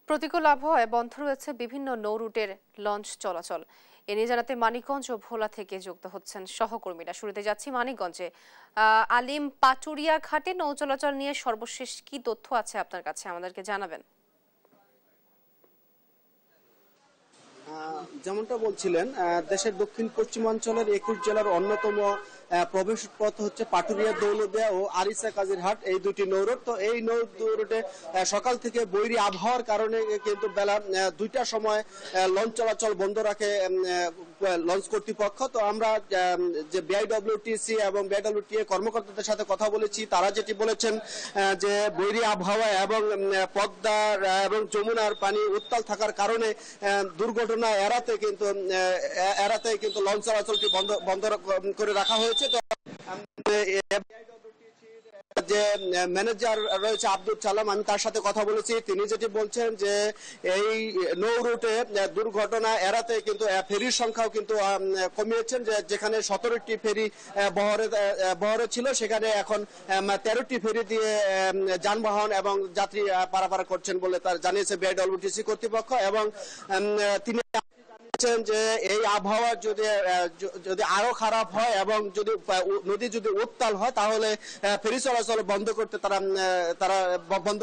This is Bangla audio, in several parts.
প্রতিকূল আবহাওয়ায় বন্ধ রয়েছে বিভিন্ন নৌ রুটের লঞ্চ চলাচল। এ নিয়ে জানাতে মানিকগঞ্জ ও ভোলা থেকে যুক্ত হচ্ছেন সহকর্মীরা। শুরুতে যাচ্ছি মানিকগঞ্জে। আলিম, পাটুরিয়া ঘাটে নৌ চলাচল নিয়ে সর্বশেষ কি তথ্য আছে আপনার কাছে, আমাদেরকে জানাবেন। যেমনটা বলছিলেন, দেশের দক্ষিণ পশ্চিমাঞ্চলের 21 জেলার অন্যতম প্রবেশ পথ হচ্ছে পাটুরিয়া, দৌলতদিয়া ও আরিচা কাজিরহাট, এই দুটি নৌরুট। তো এই নৌরুটে সকাল থেকে বৈরী আবহাওয়ার কারণে কিন্তু বেলা 2টার সময় লঞ্চ চলাচল বন্ধ রাখে লঞ্চ কর্তৃপক্ষ। তো আমরা যে বিআইডব্লিউটিসি এবং বিআইডব্লিউটিএ কর্মকর্তাদের সাথে কথা বলেছি, তারা যেটি বলেছেন যে বৈরী আবহাওয়া এবং পদ্মা এবং যমুনার পানি উত্তাল থাকার কারণে দুর্ঘটনা এড়াতে কিন্তু লঞ্চ চলাচলটি বন্ধ করে রাখা হয়েছে। তো যে ম্যানেজার রয়েছে আব্দুল সালাম, আমি তার সাথে কথা বলেছি। তিনি যেটি বলছেন যে এই নৌ রুটে দুর্ঘটনা এড়াতে কিন্তু ফেরির সংখ্যাও কিন্তু কমিয়েছেন, যেখানে 17টি ফেরি বহরে ছিল, সেখানে এখন 13টি ফেরি দিয়ে যানবাহন এবং যাত্রী পারাপার করছেন বলে তার জানিয়েছে বিআইডব্লিউটিসি কর্তৃপক্ষ। এবং তিনি যে এই আবহাওয়া যদি আরো খারাপ হয় এবং নদী যদি উত্তাল হয়, তাহলে ফেরি চলাচল বন্ধ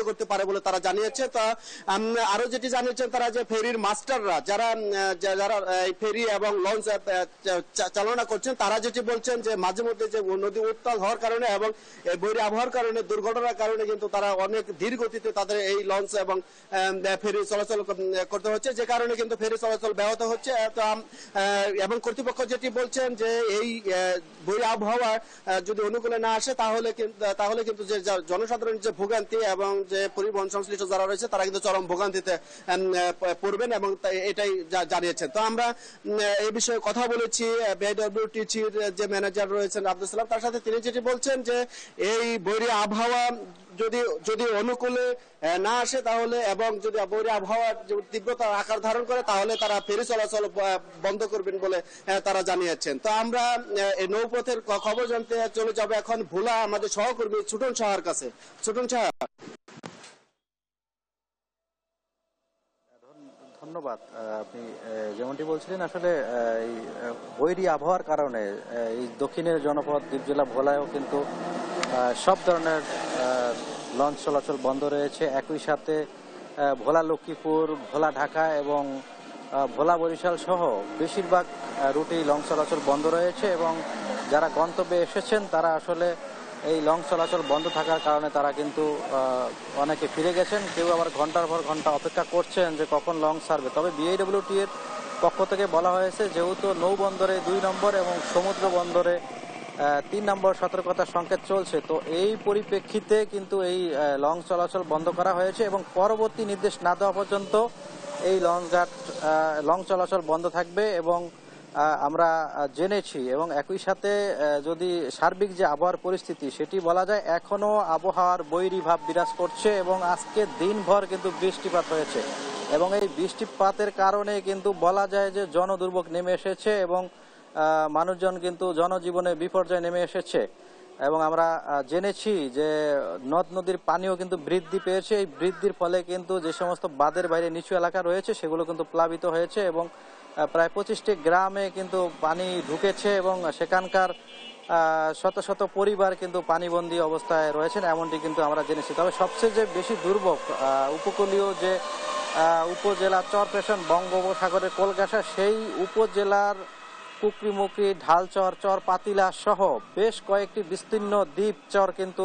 করতে পারে বলে তারা জানিয়েছে। তো আরো যেটি জানিয়েছেন তারা, যে ফেরির মাস্টাররা যারা ফেরি এবং লঞ্চ চালনা করছেন, তারা যেটি বলছেন যে মাঝে মধ্যে যে নদী উত্তাল হওয়ার কারণে এবং বৈরী আবহাওয়ার কারণে, দুর্ঘটনার কারণে কিন্তু তারা অনেক ধীর গতিতে তাদের এই লঞ্চ এবং ফেরি চলাচল করতে হচ্ছে, যে কারণে কিন্তু ফেরি চলাচল ব্যাহত হচ্ছে। এবং কর্তৃপক্ষ যেটি বলছেন যে এই বৈরী আবহাওয়া যদি অনুকূলে না আসে, তাহলে কিন্তু যে জনসাধারণের যে ভোগান্তি এবং যে পরিবহন সংশ্লিষ্ট যারা রয়েছে, তারা কিন্তু চরম ভোগান্তিতে পড়বেন এবং এটাই জানিয়েছেন। তো আমরা এই বিষয়ে কথা বলেছি বিআইডব্লিউটিসির যে ম্যানেজার রয়েছেন আব্দুল সালাম, তার সাথে। তিনি যেটি বলছেন যে এই বৈরী আবহাওয়া যদি অনুকূলে না আসে, তাহলে এবং যদি বৈরী আবহাওয়ার তীব্রতা আকার ধারণ করে, তাহলে তারা ফেরি চলাচল বন্ধ করবেন বলে তারা জানিয়েছেন। তো আমরা এই নৌপথের খবর জানতে চলে যাব এখন ভোলা আমাদের সহকর্মী ছোটন সাহার কাছে। ছোটন সাহা, ধন্যবাদ। আপনি যেমনটি বলছিলেন, আসলে এই বৈরী আবহাওয়ার কারণে এই দক্ষিণের জনপদ দ্বীপ জেলা ভোলায়ও কিন্তু সব ধরনের লঞ্চ চলাচল বন্ধ রয়েছে। একই সাথে ভোলা লক্ষ্মীপুর, ভোলা ঢাকা এবং ভোলা বরিশাল সহ বেশিরভাগ রুটেই লঞ্চ চলাচল বন্ধ রয়েছে। এবং যারা গন্তব্যে এসেছেন, তারা আসলে এই লঞ্চ চলাচল বন্ধ থাকার কারণে তারা কিন্তু অনেকে ফিরে গেছেন, কেউ আবার ঘন্টার পর ঘন্টা অপেক্ষা করছেন যে কখন লঞ্চ ছাড়বে। তবে বিআইডব্লিউটি এর পক্ষ থেকে বলা হয়েছে, যেহেতু নৌবন্দরে 2 নম্বর এবং সমুদ্র বন্দরে 3 নম্বর সতর্কতা সংকেত চলছে, তো এই পরিপ্রেক্ষিতে কিন্তু এই লঞ্চ চলাচল বন্ধ করা হয়েছে এবং পরবর্তী নির্দেশ না দেওয়া পর্যন্ত এই লঞ্চ চলাচল বন্ধ থাকবে। এবং আমরা জেনেছি, এবং একই সাথে যদি সার্বিক যে আবহাওয়ার পরিস্থিতি সেটি বলা যায়, এখনো আবহাওয়ার বৈরী ভাব বিরাজ করছে এবং আজকে দিনভর কিন্তু বৃষ্টিপাত হয়েছে এবং এই বৃষ্টিপাতের কারণে কিন্তু বলা যায় যে জনদুর্ভোগ নেমে এসেছে এবং মানুষজন কিন্তু জনজীবনে বিপর্যয় নেমে এসেছে। এবং আমরা জেনেছি যে নদ নদীর পানিও কিন্তু বৃদ্ধি পেয়েছে। এই বৃদ্ধির ফলে কিন্তু যে সমস্ত বাঁধের বাইরে নিচু এলাকা রয়েছে, সেগুলো কিন্তু প্লাবিত হয়েছে এবং প্রায় 25টি গ্রামে কিন্তু পানি ঢুকেছে এবং সেখানকার শত শত পরিবার কিন্তু পানিবন্দী অবস্থায় রয়েছেন, এমনটি কিন্তু আমরা জেনেছি। তবে সবচেয়ে যে বেশি দুর্ভোগ উপকূলীয় যে উপজেলা চরপেশন বঙ্গোপসাগরের কলকাতা, সেই উপজেলার কুকরিমুকরি, ঢালচর, চর পাতিলা সহ বেশ কয়েকটি বিস্তীর্ণ দ্বীপ চর কিন্তু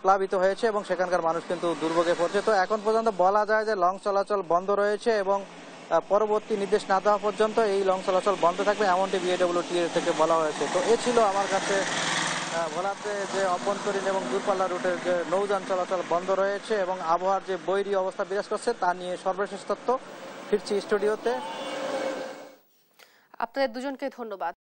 প্লাবিত হয়েছে এবং সেখানকার মানুষ কিন্তু দুর্ভোগে পড়ছে। তো এখন পর্যন্ত বলা যায় যে লঞ্চ চলাচল বন্ধ রয়েছে এবং পরবর্তী নির্দেশ না দেওয়া পর্যন্ত এই লঞ্চ চলাচল বন্ধ থাকবে, এমনটি বিআইডব্লিউটি থেকে বলা হয়েছে। তো এ ছিল আমার কাছে ভোলাতে যে অভ্যন্তরীণ এবং দূরপাল্লা রুটের যে নৌযান চলাচল বন্ধ রয়েছে এবং আবহাওয়ার যে বৈরী অবস্থা বিরাজ করছে তা নিয়ে সর্বশেষ তথ্য। ফিরছি স্টুডিওতে। আপনাদের দুজনকে ধন্যবাদ।